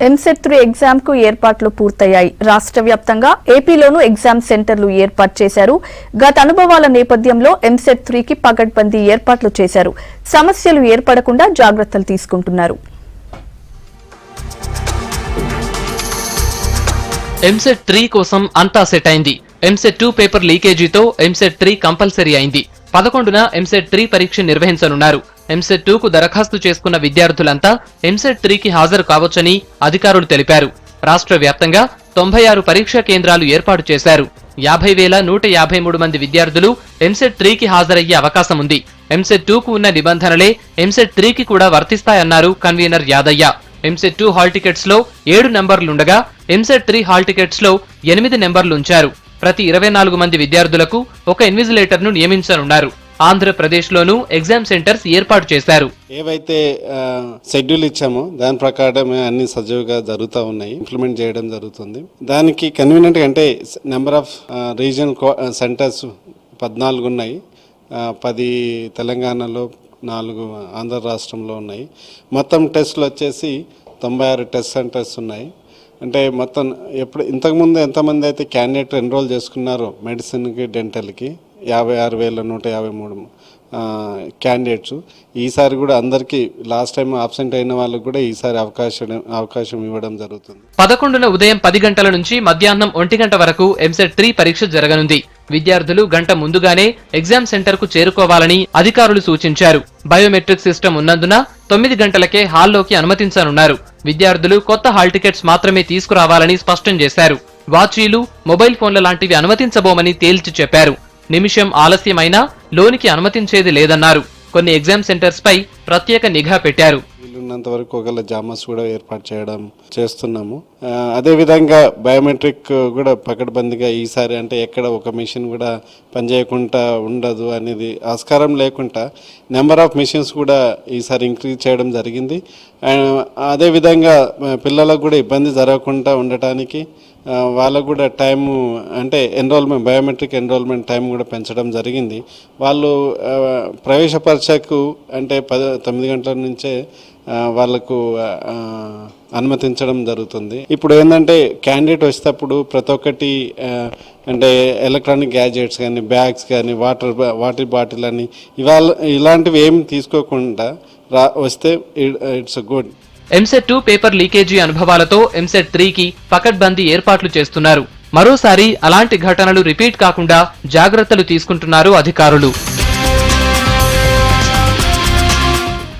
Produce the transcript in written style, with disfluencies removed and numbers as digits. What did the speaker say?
EAMCET 3 exam కు ఏర్పాట్లు పూర్తయ్యాయి. రాష్ట్ర వ్యాప్తంగా ఏపీలోనూ ఎగ్జామ్ సెంటర్లు ఏర్పాటు చేశారు. గత అనుభవాల నేపథ్యంలో ఎంసెట్ 3 కి పగడ్బందీ ఏర్పాట్లు చేశారు. సమస్యలు ఏర్పడకుండా జాగ్రత్తలు తీసుకుంటున్నారు. ఎంసెట్ 3 కోసం అంతా సెట్ అయింది. ఎంసెట్ 2 పేపర్ లీకేజీతో ఎంసెట్ 3 కంపల్సరీ అయింది. 11న ఎంసెట్ 3 పరీక్ష నిర్వహించనున్నారు. ఎంసెట్ 2 కు దరఖాస్తు చేసుకున్న విద్యార్థులంతా ఎంసెట్ 3 కి హాజరు కావచ్చని అధికారులు తెలిపారు. రాష్ట్ర వ్యాప్తంగా 96 పరీక్షా కేంద్రాలు ఏర్పాటు చేశారు. 50,153 మంది విద్యార్థులు ఎంసెట్ 3 కి హాజరయ్యే అవకాశం ఉంది. ఎంసెట్ 2 కు ఉన్న నిబంధనలే ఎంసెట్ 3 కి కూడా వర్తిస్తాయన్నారు convener Yadaiah. EAMCET 2 hall tickets లో 7 నెంబర్లుండగా ఎంసెట్ 3 హాల్ టికెట్స్ లో 8 నెంబర్లు ఉంచారు. ప్రతి 24 మంది విద్యార్థులకు ఒక ఇన్విజిలేటర్ ను నియమించనున్నారు. ఆంధ్రప్రదేశ్లోనూ ఎగ్జామ్ సెంటర్స్ ఏర్పాటు చేశారు. ఏవైతే షెడ్యూల్ ఇచ్చామో దాని ప్రకారమే అన్ని సజీవంగా జరుగుతూ ఉన్నాయి, ఇంప్లిమెంట్ చేయడం జరుగుతుంది. దానికి కన్వీనియంట్ అంటే నెంబర్ ఆఫ్ రీజనల్ సెంటర్స్ 14 ఉన్నాయి. 10 తెలంగాణలో, 4 ఆంధ్ర రాష్ట్రంలో ఉన్నాయి. మొత్తం టెస్టులు వచ్చేసి 96 టెస్ట్ సెంటర్స్ ఉన్నాయి. అంటే మొత్తం ఇంతకుముందు ఎంతమంది అయితే క్యాండిడేట్ ఎన్రోల్ చేసుకున్నారో మెడిసిన్కి, డెంటల్కి 56,153 క్యాండిడేట్స్. ఈసారి కూడా అందరికీ లాస్ట్ టైం ఆబ్సెంట్ అయిన వాళ్ళకు కూడా ఈసారి అవకాశం ఇవ్వడం జరుగుతుంది. 11న ఉదయం 10 గంటల నుంచి మధ్యాహ్నం 1 గంట వరకు ఎంసెట్ 3 పరీక్ష జరగనుంది. విద్యార్థులు గంట ముందుగానే ఎగ్జామ్ సెంటర్ కు చేరుకోవాలని అధికారులు సూచించారు. బయోమెట్రిక్ సిస్టమ్ ఉన్నందున 9 గంటలకే హాల్లోకి అనుమతించనున్నారు. విద్యార్థులు కొత్త హాల్ టికెట్స్ మాత్రమే తీసుకురావాలని స్పష్టం చేశారు. వాచీలు, మొబైల్ ఫోన్ల లాంటివి అనుమతించబోమని తేల్చి చెప్పారు. నిమిషం ఆలస్యమైనా లోనికి అనుమతించేది లేదన్నారు. కొన్ని ఎగ్జామ్ సెంటర్స్ పై ప్రత్యేక నిఘా పెట్టారు. వీలున్నంత వరకు ఒకళ్ళ జామర్స్ కూడా ఏర్పాటు చేస్తున్నాము. అదేవిధంగా బయోమెట్రిక్ కూడా పకడ్బందీగా ఈసారి అంటే ఎక్కడ ఒక మిషన్ కూడా పనిచేయకుండా ఉండదు అనేది ఆస్కారం లేకుండా నెంబర్ ఆఫ్ మిషన్స్ కూడా ఈసారి ఇంక్రీజ్ చేయడం జరిగింది. అదేవిధంగా పిల్లలకు కూడా ఇబ్బంది జరగకుండా ఉండటానికి వాళ్ళకు కూడా టైము అంటే బయోమెట్రిక్ ఎన్రోల్మెంట్ టైం కూడా పెంచడం జరిగింది. వాళ్ళు ప్రవేశ పరీక్షకు అంటే 9 గంటల నుంచే వాళ్ళకు అనుమతించడం జరుగుతుంది. ఇప్పుడు ఏంటంటే క్యాండిడేట్ వచ్చేటప్పుడు ప్రతి ఒక్కటి అంటే ఎలక్ట్రానిక్ గ్యాజెట్స్ కానీ, బ్యాగ్స్ కానీ, వాటర్ బాటిల్ అని ఇలాంటివి ఏమి తీసుకోకుండా వస్తే it's good. EAMCET 2 paper leakage అనుభవాలతో ఎంసెట్ 3 కి పకడ్బందీ ఏర్పాట్లు చేస్తున్నారు. మరోసారి అలాంటి ఘటనలు రిపీట్ కాకుండా జాగ్రత్తలు తీసుకుంటున్నారు అధికారులు.